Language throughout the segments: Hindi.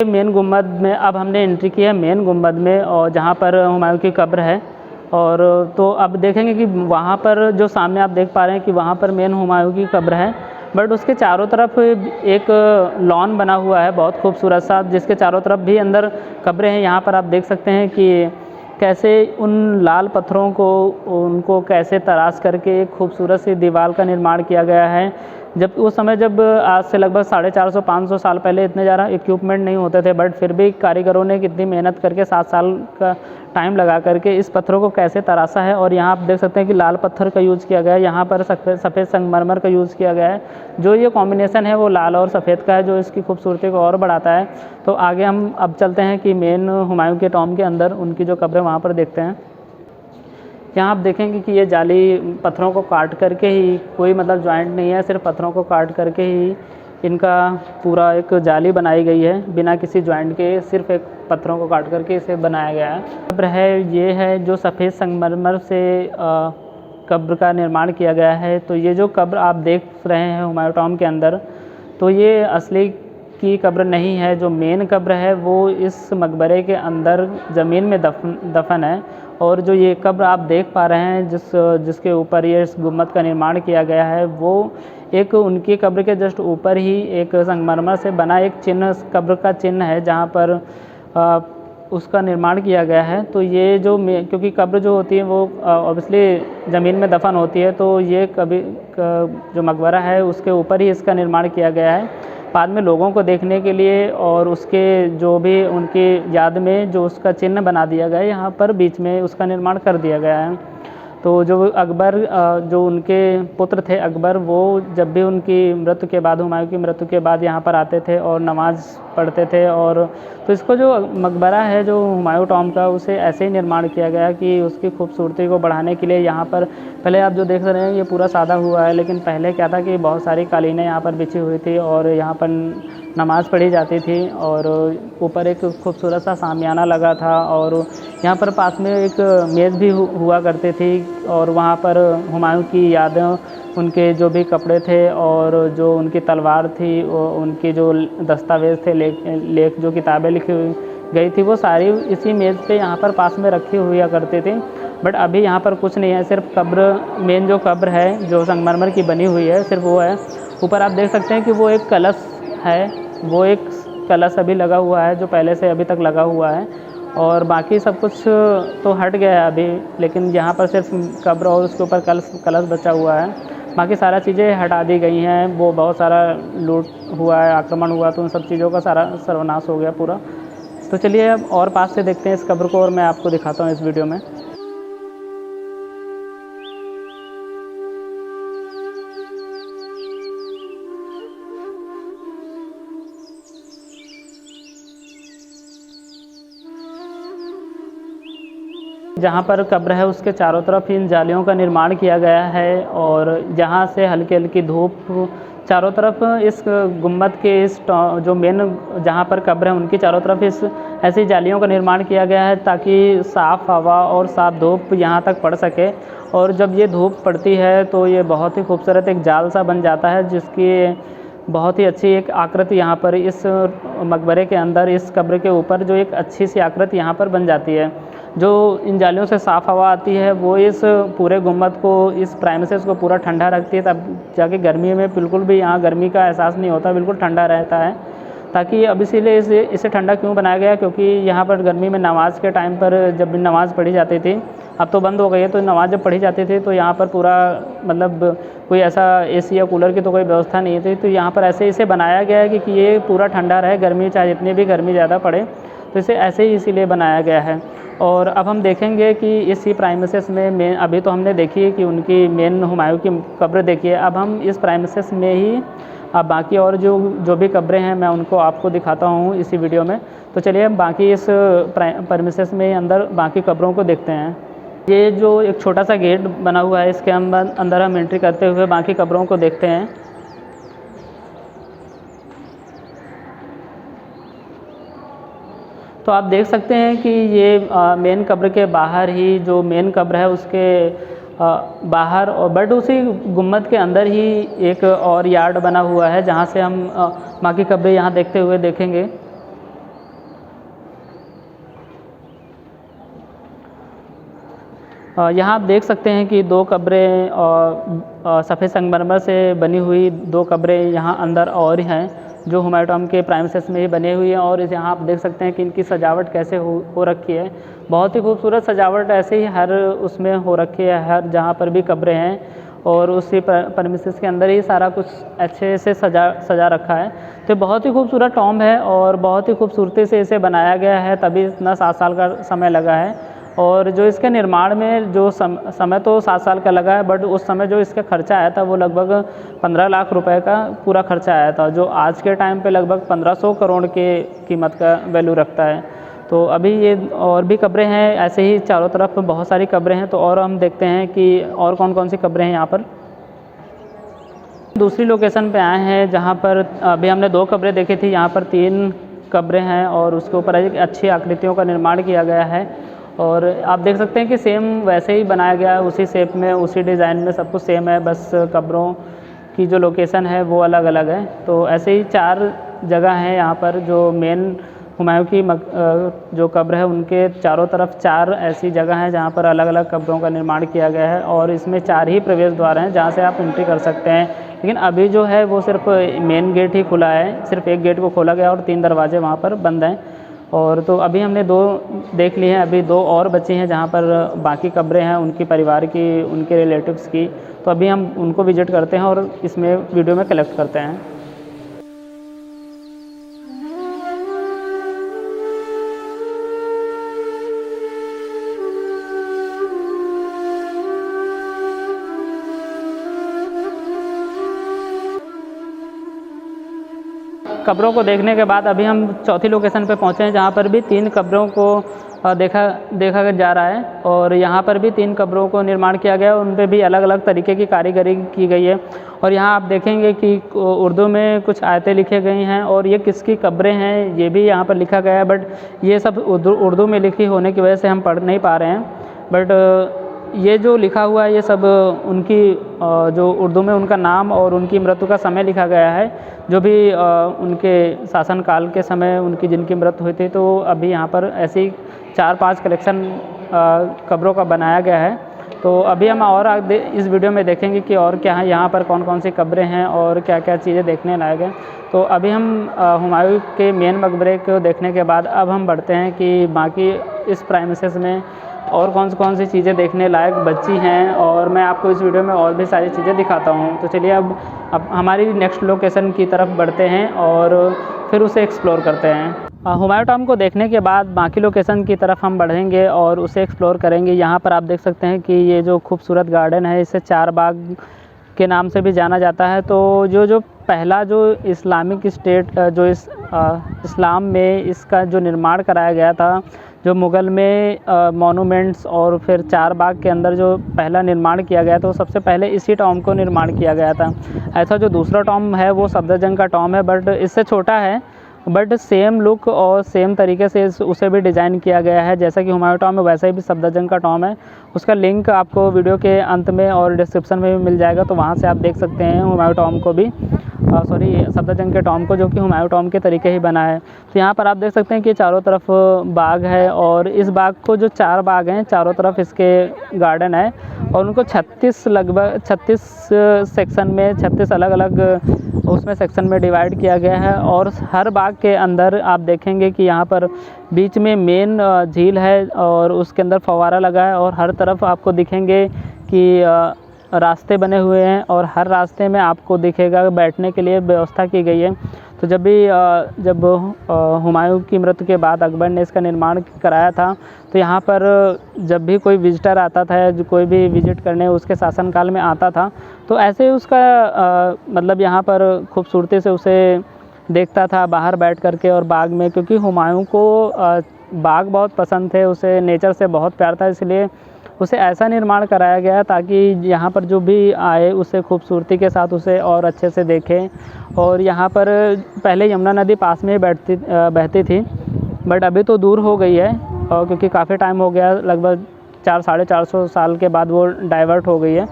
मेन गुंबद में अब हमने एंट्री की है मेन गुंबद में, और जहाँ पर हुमायूं की कब्र है। और तो अब देखेंगे कि वहाँ पर जो सामने आप देख पा रहे हैं कि वहाँ पर मेन हुमायूं की कब्र है, बट उसके चारों तरफ एक लॉन बना हुआ है बहुत खूबसूरत सा, जिसके चारों तरफ भी अंदर कब्रें हैं। यहाँ पर आप देख सकते हैं कि कैसे उन लाल पत्थरों को उनको कैसे तराश करके एक खूबसूरत सी दीवार का निर्माण किया गया है। जब उस समय जब आज से लगभग 450-500 साल पहले इतने ज़्यादा इक्विपमेंट नहीं होते थे, बट फिर भी कारीगरों ने कितनी मेहनत करके 7 साल का टाइम लगा करके इस पत्थरों को कैसे तराशा है। और यहाँ आप देख सकते हैं कि लाल पत्थर का यूज़ किया गया है, यहाँ पर सफ़ेद संगमरमर का यूज़ किया गया है। जो ये कॉम्बिनेशन है वो लाल और सफ़ेद का है, जो इसकी खूबसूरती को और बढ़ाता है। तो आगे हम अब चलते हैं कि मेन हुमायूं के टॉम्ब के अंदर उनकी जो कब्र है वहाँ पर देखते हैं। यहाँ आप देखेंगे कि ये जाली पत्थरों को काट करके ही, कोई मतलब जॉइंट नहीं है, सिर्फ पत्थरों को काट करके ही इनका पूरा एक जाली बनाई गई है, बिना किसी जॉइंट के, सिर्फ एक पत्थरों को काट करके इसे बनाया गया है। कब्र है ये है जो सफ़ेद संगमरमर से कब्र का निर्माण किया गया है। तो ये जो कब्र आप देख रहे हैं हुमायूं टॉम्ब के अंदर, तो ये असली की कब्र नहीं है। जो मेन कब्र है वो इस मकबरे के अंदर ज़मीन में दफन है। और जो ये कब्र आप देख पा रहे हैं जिसके ऊपर ये इस गुम्बद का निर्माण किया गया है, वो एक उनकी कब्र के जस्ट ऊपर ही एक संगमरमर से बना एक चिन्ह, कब्र का चिन्ह है, जहाँ पर उसका निर्माण किया गया है। तो ये जो क्योंकि कब्र जो होती है वो ऑब्वियसली ज़मीन में दफन होती है, तो ये कभी जो मकबरा है उसके ऊपर ही इसका निर्माण किया गया है। बाद में लोगों को देखने के लिए और उसके जो भी उनकी याद में जो उसका चिन्ह बना दिया गया है, यहाँ पर बीच में उसका निर्माण कर दिया गया है। तो जो अकबर, जो उनके पुत्र थे अकबर, वो जब भी उनकी मृत्यु के बाद, हुमायूं की मृत्यु के बाद यहाँ पर आते थे और नमाज़ पढ़ते थे। और तो इसको जो मकबरा है जो हुमायूं टॉम्ब का, उसे ऐसे ही निर्माण किया गया कि उसकी खूबसूरती को बढ़ाने के लिए यहाँ पर, पहले आप जो देख रहे हैं ये पूरा सादा हुआ है, लेकिन पहले क्या था कि बहुत सारी कालीनें यहाँ पर बिछी हुई थी और यहाँ पर नमाज़ पढ़ी जाती थी, और ऊपर एक खूबसूरत सा सामियाना लगा था, और यहाँ पर पास में एक मेज़ भी हुआ करती थी। और वहाँ पर हुमायूं की यादें, उनके जो भी कपड़े थे और जो उनकी तलवार थी, उनकी जो दस्तावेज़ थे, लेख जो किताबें लिखी हुई गई थी, वो सारी इसी मेज़ पे यहाँ पर पास में रखी हुआ करती थी। बट अभी यहाँ पर कुछ नहीं है, सिर्फ कब्र, मेन जो कब्र है जो संगमरमर की बनी हुई है, सिर्फ वो है। ऊपर आप देख सकते हैं कि वो एक कलश है, वो एक कलश अभी लगा हुआ है जो पहले से अभी तक लगा हुआ है, और बाकी सब कुछ तो हट गया है अभी, लेकिन यहाँ पर सिर्फ कब्र और उसके ऊपर कलश बचा हुआ है। बाकी सारा चीज़ें हटा दी गई हैं। वो बहुत सारा लूट हुआ है, आक्रमण हुआ, तो उन सब चीज़ों का सारा सर्वनाश हो गया पूरा। तो चलिए अब और पास से देखते हैं इस कब्र को, और मैं आपको दिखाता हूँ इस वीडियो में। जहाँ पर कब्र है उसके चारों तरफ इन जालियों का निर्माण किया गया है, और जहाँ से हल्की हल्की धूप चारों तरफ इस गुम्बद के इस जो मेन जहाँ पर कब्र है उनकी चारों तरफ इस ऐसी जालियों का निर्माण किया गया है, ताकि साफ़ हवा और साफ़ धूप यहाँ तक पड़ सके। और जब ये धूप पड़ती है तो ये बहुत ही खूबसूरत एक जाल सा बन जाता है, जिसकी बहुत ही अच्छी एक आकृति यहाँ पर इस मकबरे के अंदर, इस कब्र के ऊपर जो एक अच्छी सी आकृति यहाँ पर बन जाती है। जो इन जालियों से साफ़ हवा आती है वो इस पूरे गुम्बद को, इस प्राइमसेस को पूरा ठंडा रखती है, तब जाके गर्मी में बिल्कुल भी यहाँ गर्मी का एहसास नहीं होता, बिल्कुल ठंडा रहता है। ताकि अब इसीलिए इसे ठंडा क्यों बनाया गया, क्योंकि यहाँ पर गर्मी में नमाज़ के टाइम पर जब नमाज़ पढ़ी जाती थी, अब तो बंद हो गई है, तो नमाज़ जब पढ़ी जाती थी तो यहाँ पर पूरा मतलब कोई ऐसा एसी या कूलर की तो कोई व्यवस्था नहीं थी, तो यहाँ पर ऐसे इसे बनाया गया है कि ये पूरा ठंडा रहे, गर्मी चाहे जितनी भी गर्मी ज़्यादा पड़े, तो इसे ऐसे ही इसीलिए बनाया गया है। और अब हम देखेंगे कि इसी प्राइमसेस में मेन, अभी तो हमने देखी है कि उनकी मेन हुमायूं की कब्र देखी है, अब हम इस प्राइमसेस में ही अब बाकी और जो भी कब्रें हैं मैं उनको आपको दिखाता हूँ इसी वीडियो में। तो चलिए हम बाकी इस प्राइमसेस में अंदर बाकी कब्रों को देखते हैं। ये जो एक छोटा सा गेट बना हुआ है, इसके अंदर हम एंट्री करते हुए बाकी कब्रों को देखते हैं। तो आप देख सकते हैं कि ये मेन कब्र के बाहर ही, जो मेन कब्र है उसके बाहर, और बट उसी गुम्बद के अंदर ही एक और यार्ड बना हुआ है, जहाँ से हम बाकी कब्रें यहाँ देखते हुए देखेंगे। यहाँ आप देख सकते हैं कि दो कब्रें सफ़ेद संगमरमर से बनी हुई दो कब्रें यहाँ अंदर और हैं जो हुमायूं टॉम्ब के प्राइमसेस में ही बनी हुई हैं। और यहाँ आप देख सकते हैं कि इनकी सजावट कैसे हो रखी है। बहुत ही खूबसूरत सजावट ऐसे ही हर उसमें हो रखी है, हर जहाँ पर भी कब्रें हैं और उसी प्रेमिसेस के अंदर ही सारा कुछ अच्छे से सजा रखा है। तो बहुत ही खूबसूरत टॉम्ब है और बहुत ही खूबसूरती से इसे बनाया गया है, तभी इतना 7 साल का समय लगा है। और जो इसके निर्माण में जो समय तो 7 साल का लगा है, बट उस समय जो इसका खर्चा आया था वो लगभग 15 लाख रुपए का पूरा खर्चा आया था, जो आज के टाइम पे लगभग 1500 करोड़ के कीमत का वैल्यू रखता है। तो अभी ये और भी कब्रें हैं, ऐसे ही चारों तरफ बहुत सारी कब्रें हैं। तो और हम देखते हैं कि और कौन कौन सी कब्रें हैं यहाँ पर। दूसरी लोकेशन पे आए हैं जहाँ पर अभी हमने 2 कब्रें देखी थी, यहाँ पर 3 कब्रें हैं और उसके ऊपर एक अच्छी आकृतियों का निर्माण किया गया है। और आप देख सकते हैं कि सेम वैसे ही बनाया गया है, उसी शेप में, उसी डिज़ाइन में, सब कुछ सेम है, बस कब्रों की जो लोकेशन है वो अलग अलग है। तो ऐसे ही 4 जगह हैं यहाँ पर जो मेन हुमायूं की जो कब्र है उनके चारों तरफ 4 ऐसी जगह हैं जहाँ पर अलग अलग कब्रों का निर्माण किया गया है। और इसमें 4 ही प्रवेश द्वार हैं जहाँ से आप एंट्री कर सकते हैं। लेकिन अभी जो है वो सिर्फ मेन गेट ही खुला है, सिर्फ एक गेट को खोला गया और 3 दरवाजे वहाँ पर बंद हैं। और तो अभी हमने 2 देख लिए हैं, अभी 2 और बची हैं जहाँ पर बाकी कब्रें हैं उनकी परिवार की, उनके रिलेटिव्स की। तो अभी हम उनको विजिट करते हैं और इसमें वीडियो में कलेक्ट करते हैं। कब्रों को देखने के बाद अभी हम चौथी लोकेशन पे पहुँचे हैं जहाँ पर भी 3 कब्रों को देखा जा रहा है। और यहाँ पर भी 3 कब्रों को निर्माण किया गया है, उन पे भी अलग अलग तरीके की कारीगरी की गई है। और यहाँ आप देखेंगे कि उर्दू में कुछ आयतें लिखी गई हैं और ये किसकी कब्रें हैं ये भी यहाँ पर लिखा गया है, बट ये सब उर्दू में लिखी होने की वजह से हम पढ़ नहीं पा रहे हैं। बट ये जो लिखा हुआ है ये सब उनकी जो उर्दू में उनका नाम और उनकी मृत्यु का समय लिखा गया है, जो भी उनके शासनकाल के समय उनकी जिनकी मृत्यु हुई थी। तो अभी यहाँ पर ऐसी 4-5 कलेक्शन कब्रों का बनाया गया है। तो अभी हम और इस वीडियो में देखेंगे कि और क्या है, यहाँ पर कौन कौन सी कब्रें हैं और क्या क्या चीज़ें देखने लायक हैं। तो अभी हम हुमायूं के मेन मकबरे को देखने के बाद अब हम बढ़ते हैं कि बाकी इस प्राइमसेस में और कौन सी चीज़ें देखने लायक बची हैं, और मैं आपको इस वीडियो में और भी सारी चीज़ें दिखाता हूँ। तो चलिए अब हमारी नेक्स्ट लोकेशन की तरफ बढ़ते हैं और फिर उसे एक्सप्लोर करते हैं। हुमायूं टॉम्ब को देखने के बाद बाकी लोकेशन की तरफ हम बढ़ेंगे और उसे एक्सप्लोर करेंगे। यहाँ पर आप देख सकते हैं कि ये जो खूबसूरत गार्डन है इसे 4 बाग के नाम से भी जाना जाता है। तो जो पहला जो इस्लामिक स्टेट जो इस्लाम में इसका जो निर्माण कराया गया था, जो मुग़ल में मॉन्यूमेंट्स और फिर 4 बाग के अंदर जो पहला निर्माण किया गया था वो सबसे पहले इसी टॉम्ब को निर्माण किया गया था। ऐसा जो दूसरा टॉम्ब है वो सफदरजंग का टॉम्ब है, बट इससे छोटा है, बट सेम लुक और सेम तरीके से उसे भी डिज़ाइन किया गया है। जैसा कि हुमायूं टॉम्ब है वैसा ही भी सफदरजंग का टॉम्ब है। उसका लिंक आपको वीडियो के अंत में और डिस्क्रिप्शन में भी मिल जाएगा, तो वहाँ से आप देख सकते हैं हुमायूं टॉम्ब को भी, सफदरजंग के टॉम्ब को, जो कि हुमायूं टॉम्ब के तरीके ही बना है। तो यहाँ पर आप देख सकते हैं कि चारों तरफ बाग है और इस बाग को जो 4 बाग हैं चारों तरफ इसके गार्डन है और उनको 36 सेक्शन में 36 अलग अलग उसमें सेक्शन में डिवाइड किया गया है। और हर बाग के अंदर आप देखेंगे कि यहाँ पर बीच में मेन झील है और उसके अंदर फव्वारा लगा है और हर तरफ आपको दिखेंगे कि रास्ते बने हुए हैं और हर रास्ते में आपको दिखेगा बैठने के लिए व्यवस्था की गई है। तो जब हुमायूं की मृत्यु के बाद अकबर ने इसका निर्माण कराया था, तो यहाँ पर जब भी कोई विजिटर आता था, जो कोई भी विजिट करने उसके शासनकाल में आता था, तो ऐसे ही उसका मतलब यहाँ पर खूबसूरती से उसे देखता था बाहर बैठ करके और बाग में, क्योंकि हुमायूं को बाग बहुत पसंद थे, उसे नेचर से बहुत प्यार था, इसलिए उसे ऐसा निर्माण कराया गया ताकि यहाँ पर जो भी आए उसे खूबसूरती के साथ उसे और अच्छे से देखें। और यहाँ पर पहले यमुना नदी पास में ही बहती थी, बट अभी तो दूर हो गई है और क्योंकि काफ़ी टाइम हो गया, लगभग 400-450 साल के बाद वो डाइवर्ट हो गई है।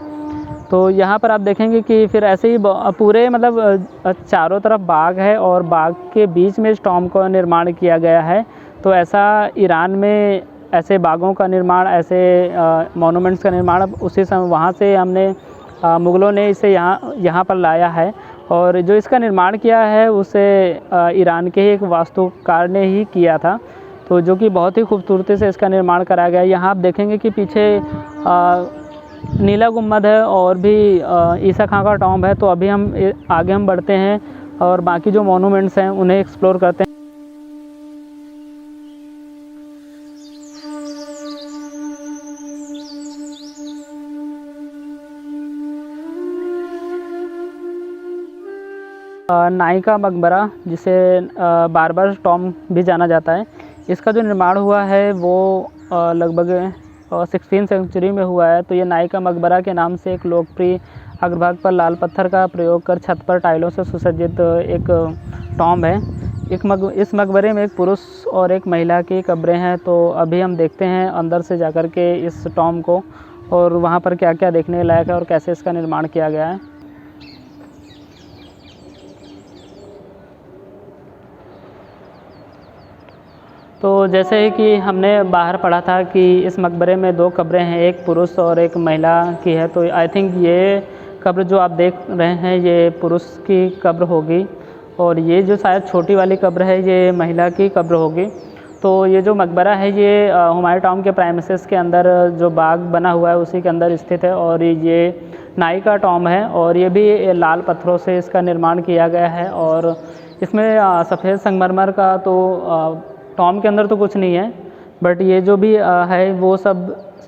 तो यहाँ पर आप देखेंगे कि फिर ऐसे ही पूरे मतलब चारों तरफ बाग है और बाग के बीच में इस टॉम्ब का निर्माण किया गया है। तो ऐसा ईरान में ऐसे बागों का निर्माण, ऐसे मॉन्यूमेंट्स का निर्माण उसी समय वहाँ से हमने मुग़लों ने इसे यहाँ पर लाया है। और जो इसका निर्माण किया है उसे ईरान के ही एक वास्तुकार ने ही किया था, तो जो कि बहुत ही खूबसूरती से इसका निर्माण कराया गया है। यहाँ आप देखेंगे कि पीछे नीला गुम्बद है और भी ईसा खां का टॉम्ब है। तो अभी आगे हम बढ़ते हैं और बाकी जो मॉन्यूमेंट्स हैं उन्हें एक्सप्लोर करते हैं। नाई का मकबरा, जिसे बार्बर टॉम्ब भी जाना जाता है, इसका जो निर्माण हुआ है वो लगभग 16वीं सेंचुरी में हुआ है। तो ये नाई का मकबरा के नाम से एक लोकप्रिय अग्रभाग पर लाल पत्थर का प्रयोग कर छत पर टाइलों से सुसज्जित एक टॉम्ब है। इस मकबरे में एक पुरुष और एक महिला की कब्रें हैं। तो अभी हम देखते हैं अंदर से जाकर के इस टॉम्ब को और वहाँ पर क्या क्या देखने लायक है और कैसे इसका निर्माण किया गया है। तो जैसे ही कि हमने बाहर पढ़ा था कि इस मकबरे में 2 कब्रें हैं, एक पुरुष और एक महिला की है। तो आई थिंक ये कब्र जो आप देख रहे हैं ये पुरुष की कब्र होगी और ये जो शायद छोटी वाली कब्र है ये महिला की कब्र होगी। तो ये जो मकबरा है ये हुमायूं टॉम्ब के प्राइमिसेस के अंदर जो बाग बना हुआ है उसी के अंदर स्थित है और ये नाई का टॉम्ब है और ये भी लाल पत्थरों से इसका निर्माण किया गया है। और इसमें सफ़ेद संगमरमर का तो टॉम्ब के अंदर तो कुछ नहीं है, बट ये जो भी है वो सब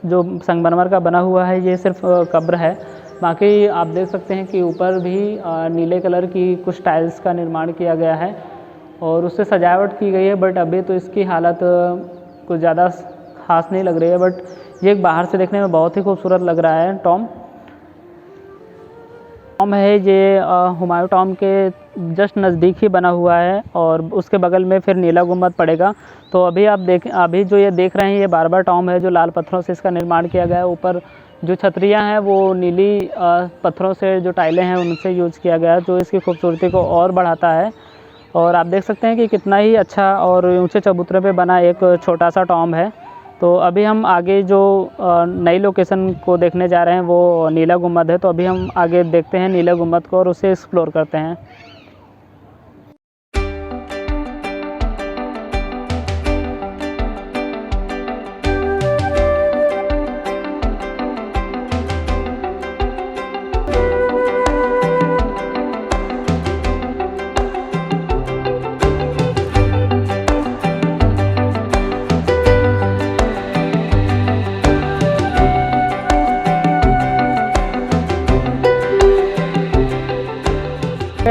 जो संगमरमर का बना हुआ है ये सिर्फ कब्र है। बाकी आप देख सकते हैं कि ऊपर भी नीले कलर की कुछ टाइल्स का निर्माण किया गया है और उससे सजावट की गई है, बट अभी तो इसकी हालत कुछ ज़्यादा खास नहीं लग रही है। बट ये बाहर से देखने में बहुत ही खूबसूरत लग रहा है टॉम्ब है। ये हुमायूं टॉम्ब के जस्ट नज़दीक ही बना हुआ है और उसके बगल में फिर नीला गुम्बद पड़ेगा। तो अभी जो ये देख रहे हैं ये बार्बर टॉम्ब है जो लाल पत्थरों से इसका निर्माण किया गया है। ऊपर जो छतरियां हैं वो नीली पत्थरों से जो टाइलें हैं उनसे यूज़ किया गया है, जो इसकी खूबसूरती को और बढ़ाता है। और आप देख सकते हैं कि कितना ही अच्छा और ऊंचे चबूतरे पे बना एक छोटा सा टॉम्ब है। तो अभी हम आगे जो नई लोकेशन को देखने जा रहे हैं वो नीला गुम्बद है। तो अभी हम आगे देखते हैं नीला गुम्बद को और उसे एक्सप्लोर करते हैं।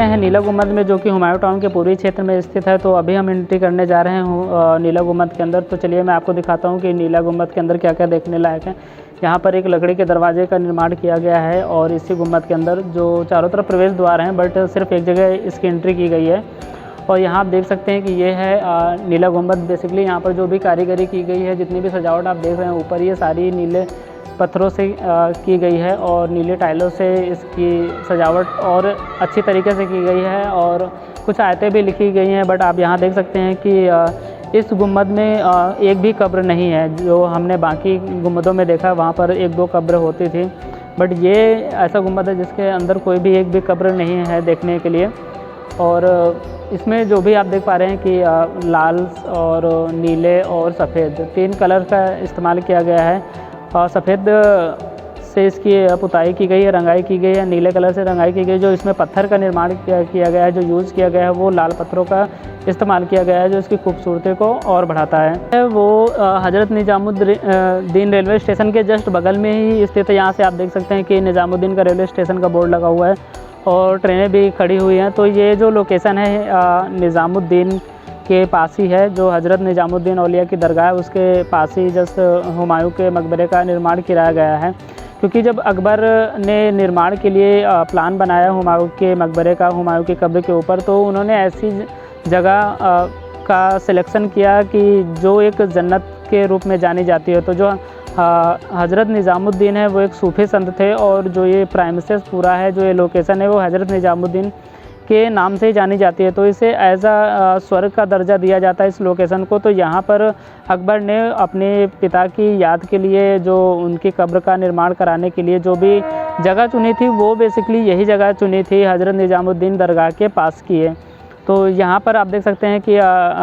हैं नीला गुम्बद में, जो कि हुमायूं टॉम्ब के पूर्वी क्षेत्र में स्थित है। तो अभी हम एंट्री करने जा रहे हैं नीला गुम्बद के अंदर। तो चलिए मैं आपको दिखाता हूँ कि नीला गुम्बद के अंदर क्या क्या देखने लायक है। यहाँ पर एक लकड़ी के दरवाजे का निर्माण किया गया है और इसी गुम्बद के अंदर जो चारों तरफ प्रवेश द्वार हैं, बट सिर्फ एक जगह इसकी एंट्री की गई है। और यहाँ आप देख सकते हैं कि ये है नीला गुम्बद। बेसिकली यहाँ पर जो भी कारीगरी की गई है, जितनी भी सजावट आप देख रहे हैं ऊपर, ये सारी नीले पत्थरों से की गई है और नीले टाइलों से इसकी सजावट और अच्छी तरीके से की गई है और कुछ आयतें भी लिखी गई हैं। बट आप यहाँ देख सकते हैं कि इस गुम्बद में एक भी कब्र नहीं है। जो हमने बाकी गुम्बदों में देखा वहाँ पर 1-2 कब्र होती थी, बट ये ऐसा गुम्बद है जिसके अंदर कोई भी एक भी कब्र नहीं है देखने के लिए। और इसमें जो भी आप देख पा रहे हैं कि लाल और नीले और सफ़ेद 3 कलर का इस्तेमाल किया गया है। और सफ़ेद से इसकी पुताई की गई है, रंगाई की गई है, नीले कलर से रंगाई की गई। जो इसमें पत्थर का निर्माण किया गया है, जो यूज़ किया गया है, वो लाल पत्थरों का इस्तेमाल किया गया है, जो इसकी खूबसूरती को और बढ़ाता है। वो हज़रत निज़ामुद्दीन रेलवे स्टेशन के जस्ट बगल में ही स्थित है। यहाँ से आप देख सकते हैं कि निज़ामुद्दीन का रेलवे स्टेशन का बोर्ड लगा हुआ है और ट्रेनें भी खड़ी हुई हैं। तो ये जो लोकेशन है निज़ामुद्दीन के पास ही है, जो हज़रत निज़ामुद्दीन औलिया की दरगाह है उसके पास ही जस्ट हुमायूं के मकबरे का निर्माण किया गया है। क्योंकि जब अकबर ने निर्माण के लिए प्लान बनाया हुमायूं के मकबरे का, हुमायूं की कब्र के ऊपर, तो उन्होंने ऐसी जगह का सिलेक्शन किया कि जो एक जन्नत के रूप में जानी जाती है। तो जो हज़रत निज़ामुद्दीन है वो एक सूफ़ी संत थे और जो ये प्राइमिसेस पूरा है, जो ये लोकेशन है, वो हज़रत निज़ामुद्दीन के नाम से ही जानी जाती है, तो इसे एज अ स्वर्ग का दर्जा दिया जाता है इस लोकेशन को। तो यहाँ पर अकबर ने अपने पिता की याद के लिए, जो उनकी कब्र का निर्माण कराने के लिए जो भी जगह चुनी थी, वो बेसिकली यही जगह चुनी थी, हज़रत निज़ामुद्दीन दरगाह के पास की है। तो यहाँ पर आप देख सकते हैं कि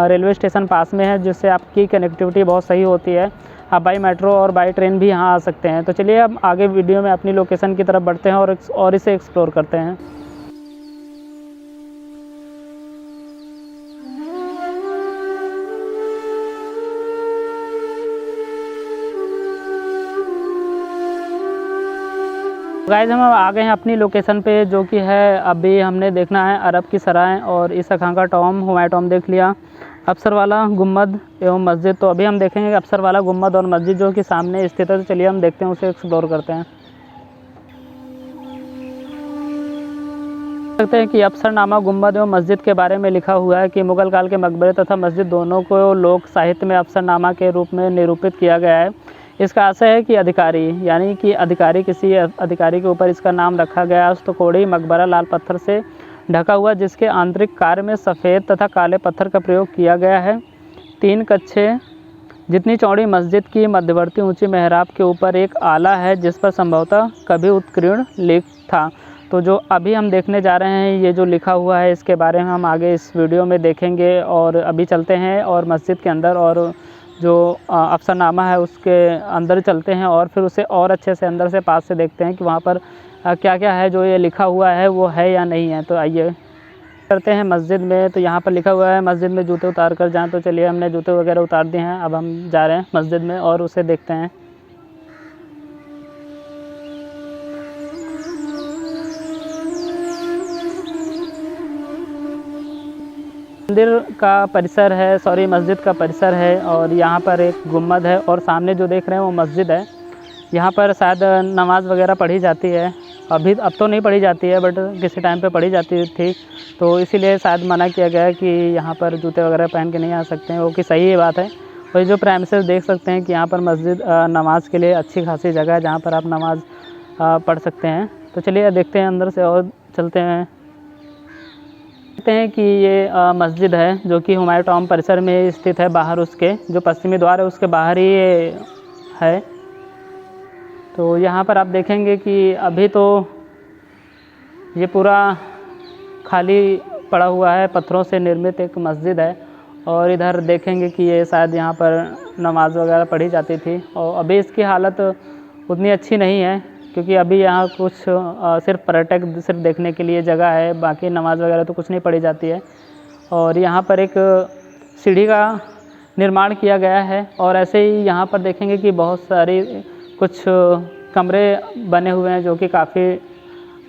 रेलवे स्टेशन पास में है, जिससे आपकी कनेक्टिविटी बहुत सही होती है। आप बाई मेट्रो और बाई ट्रेन भी यहाँ आ सकते हैं। तो चलिए अब आगे वीडियो में अपनी लोकेशन की तरफ बढ़ते हैं और इसे एक्सप्लोर करते हैं। गाइस हम आ गए हैं अपनी लोकेशन पे, जो कि है अभी हमने देखना है अरब की सराय और ईसा खां का टॉम, हुमायूं टॉम देख लिया, अफसर वाला गुम्बद एवं मस्जिद। तो अभी हम देखेंगे अफसर वाला गुम्बद और मस्जिद जो कि सामने स्थित है। तो चलिए हम देखते हैं, उसे एक्सप्लोर करते हैं। देखते हैं कि अफसरनामा गुम्बद एवं मस्जिद के बारे में लिखा हुआ है कि मुग़ल काल के मकबरे तथा मस्जिद दोनों को लोक साहित्य में अफसरनामा के रूप में निरूपित किया गया है। इसका आशय है कि अधिकारी, यानी कि अधिकारी, किसी अधिकारी के ऊपर इसका नाम रखा गया। उस्तकोड़ी मकबरा लाल पत्थर से ढका हुआ, जिसके आंतरिक कार्य में सफ़ेद तथा काले पत्थर का प्रयोग किया गया है। 3 कच्छे जितनी चौड़ी मस्जिद की मध्यवर्ती ऊंची मेहराब के ऊपर एक आला है, जिस पर संभवतः कभी उत्कीर्ण लेख था। तो जो अभी हम देखने जा रहे हैं, ये जो लिखा हुआ है, इसके बारे में हम आगे इस वीडियो में देखेंगे। और अभी चलते हैं और मस्जिद के अंदर और जो अफसरनामा है उसके अंदर चलते हैं और फिर उसे और अच्छे से अंदर से पास से देखते हैं कि वहाँ पर क्या क्या है, जो ये लिखा हुआ है वो है या नहीं है। तो आइए करते हैं मस्जिद में। तो यहाँ पर लिखा हुआ है मस्जिद में जूते उतार कर जाएं। तो चलिए हमने जूते वगैरह उतार दिए हैं, अब हम जा रहे हैं मस्जिद में और उसे देखते हैं। मंदिर का परिसर है, सॉरी मस्जिद का परिसर है, और यहाँ पर एक गुम्बद है और सामने जो देख रहे हैं वो मस्जिद है। यहाँ पर शायद नमाज़ वगैरह पढ़ी जाती है। अब तो नहीं पढ़ी जाती है, बट किसी टाइम पे पढ़ी जाती थी, तो इसीलिए शायद मना किया गया है कि यहाँ पर जूते वगैरह पहन के नहीं आ सकते हैं, वो कि सही है बात है। और ये जो प्रेमिसेस देख सकते हैं कि यहाँ पर मस्जिद नमाज के लिए अच्छी खासी जगह है, जहाँ पर आप नमाज़ पढ़ सकते हैं। तो चलिए देखते हैं अंदर से और चलते हैं। देखते हैं कि ये मस्जिद है जो कि हुमायूं टॉम परिसर में स्थित है। बाहर उसके जो पश्चिमी द्वार है उसके बाहर ही ये है। तो यहाँ पर आप देखेंगे कि अभी तो ये पूरा खाली पड़ा हुआ है, पत्थरों से निर्मित एक मस्जिद है। और इधर देखेंगे कि ये शायद यहाँ पर नमाज़ वगैरह पढ़ी जाती थी, और अभी इसकी हालत उतनी अच्छी नहीं है, क्योंकि अभी यहाँ कुछ सिर्फ पर्यटक सिर्फ देखने के लिए जगह है, बाकी नमाज़ वगैरह तो कुछ नहीं पढ़ी जाती है। और यहाँ पर एक सीढ़ी का निर्माण किया गया है, और ऐसे ही यहाँ पर देखेंगे कि बहुत सारी कुछ कमरे बने हुए हैं, जो कि काफ़ी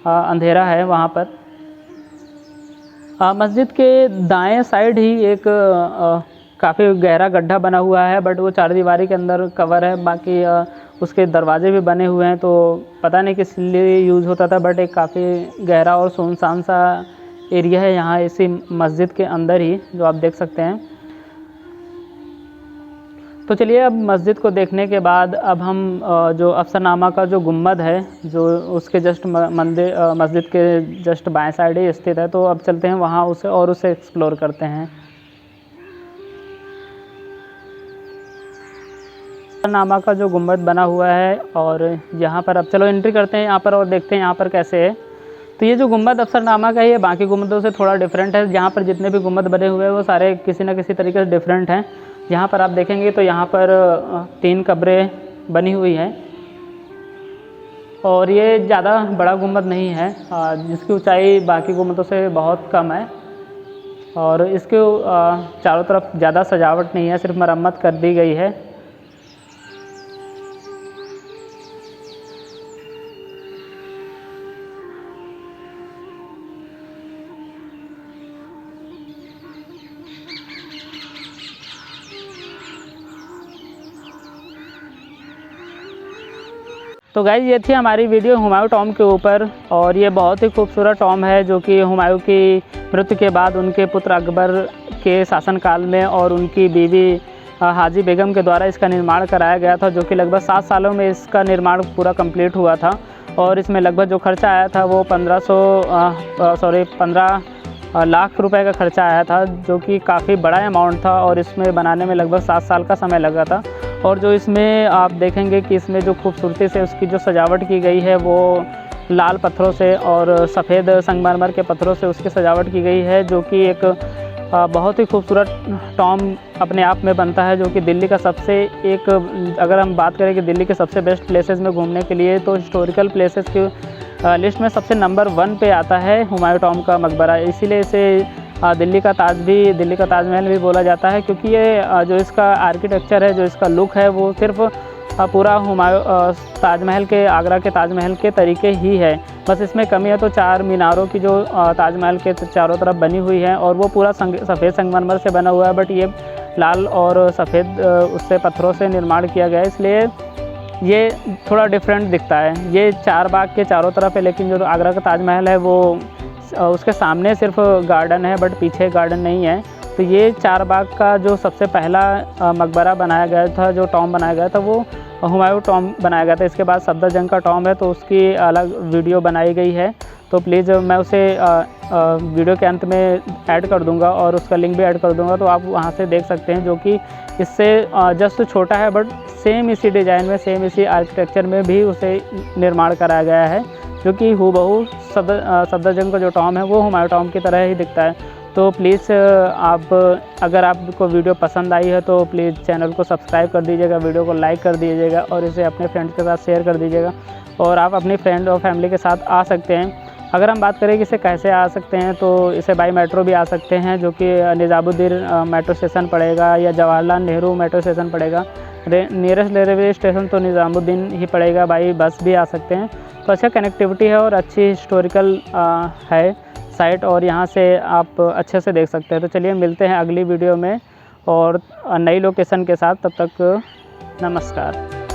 अंधेरा है वहाँ पर। मस्जिद के दाएं साइड ही एक काफ़ी गहरा गड्ढा बना हुआ है, बट वो चारदीवारी के अंदर कवर है। बाकी उसके दरवाजे भी बने हुए हैं, तो पता नहीं किस लिए यूज़ होता था, बट एक काफ़ी गहरा और सुनसान सा एरिया है यहाँ इसी मस्जिद के अंदर ही, जो आप देख सकते हैं। तो चलिए अब मस्जिद को देखने के बाद अब हम जो अफसरनामा का जो गुम्बद है, जो उसके जस्ट मस्जिद के जस्ट बाएं साइड ही स्थित है, तो अब चलते हैं वहाँ उसे एक्सप्लोर करते हैं। अफसरनामा का जो गुम्बद बना हुआ है, और यहाँ पर अब चलो एंट्री करते हैं यहाँ पर और देखते हैं यहाँ पर कैसे है। तो ये जो गुम्बद अफसरनामा का है, बाकी गुम्बदों से थोड़ा डिफरेंट है। यहाँ पर जितने भी गुम्बद बने हुए हैं वो सारे किसी न किसी तरीके से डिफरेंट हैं। यहाँ पर आप देखेंगे तो यहाँ पर 3 कब्रें बनी हुई हैं, और ये ज़्यादा बड़ा गुम्बद नहीं है, जिसकी ऊंचाई बाकी गुम्बदों से बहुत कम है। और इसके चारों तरफ ज़्यादा सजावट नहीं है, सिर्फ मरम्मत कर दी गई है। तो गाइस ये थी हमारी वीडियो हुमायूं टॉम के ऊपर, और ये बहुत ही खूबसूरत टॉम है, जो कि हुमायूं की मृत्यु के बाद उनके पुत्र अकबर के शासनकाल में और उनकी बीवी हाजी बेगम के द्वारा इसका निर्माण कराया गया था, जो कि लगभग 7 सालों में इसका निर्माण पूरा कंप्लीट हुआ था। और इसमें लगभग जो खर्चा आया था वो 15 लाख रुपए का खर्चा आया था, जो कि काफ़ी बड़ा अमाउंट था और इसमें बनाने में लगभग 7 साल का समय लगा था। और जो इसमें आप देखेंगे कि इसमें जो खूबसूरती से उसकी जो सजावट की गई है वो लाल पत्थरों से और सफ़ेद संगमरमर के पत्थरों से उसकी सजावट की गई है, जो कि एक बहुत ही खूबसूरत टॉम्ब अपने आप में बनता है, जो कि दिल्ली का सबसे एक, अगर हम बात करें कि दिल्ली के सबसे बेस्ट प्लेसेस में घूमने के लिए, तो हिस्टोरिकल प्लेसेस की लिस्ट में सबसे नंबर 1 पे आता है हुमायूं टॉम्ब का मकबरा। इसीलिए इसे दिल्ली का ताजमहल भी बोला जाता है, क्योंकि ये जो इसका आर्किटेक्चर है, जो इसका लुक है, वो सिर्फ पूरा ताजमहल के, आगरा के ताजमहल के तरीके ही है। बस इसमें कमी है तो 4 मीनारों की जो ताजमहल के चारों तरफ बनी हुई है, और वो पूरा सफ़ेद संगमरमर से बना हुआ है, बट ये लाल और सफ़ेद उससे पत्थरों से निर्माण किया गया है, इसलिए ये थोड़ा डिफरेंट दिखता है। ये 4 बाग के चारों तरफ है, लेकिन जो आगरा का ताजमहल है वो उसके सामने सिर्फ गार्डन है, बट पीछे गार्डन नहीं है। तो ये 4 बाग का जो सबसे पहला मकबरा बनाया गया था, जो टॉम्ब बनाया गया था, वो हुमायूं टॉम्ब बनाया गया था। इसके बाद सफदरजंग का टॉम्ब है, तो उसकी अलग वीडियो बनाई गई है, तो प्लीज़ मैं उसे वीडियो के अंत में ऐड कर दूंगा और उसका लिंक भी ऐड कर दूंगा, तो आप वहां से देख सकते हैं, जो कि इससे जस्ट छोटा है, बट सेम इसी डिज़ाइन में, सेम इसी आर्किटेक्चर में भी उसे निर्माण कराया गया है, जो कि हूबहू सफदरजंग का जो टॉम्ब है वो हुमायूं टॉम्ब की तरह ही दिखता है। तो प्लीज़ आप, अगर आपको वीडियो पसंद आई है तो प्लीज़ चैनल को सब्सक्राइब कर दीजिएगा, वीडियो को लाइक कर दीजिएगा और इसे अपने फ्रेंड्स के साथ शेयर कर दीजिएगा। और आप अपनी फ्रेंड और फैमिली के साथ आ सकते हैं। अगर हम बात करें कि इसे कैसे आ सकते हैं, तो इसे बाई मेट्रो भी आ सकते हैं, जो कि निज़ामुद्दीन मेट्रो स्टेशन पड़ेगा या जवाहरलाल नेहरू मेट्रो स्टेशन पड़ेगा। नियरेस्ट रेलवे स्टेशन तो निज़ामुद्दीन ही पड़ेगा। बाई बस भी आ सकते हैं। तो अच्छा कनेक्टिविटी है और अच्छी हिस्टोरिकल है साइट, और यहाँ से आप अच्छे से देख सकते हैं। तो चलिए मिलते हैं अगली वीडियो में और नई लोकेशन के साथ। तब तक नमस्कार।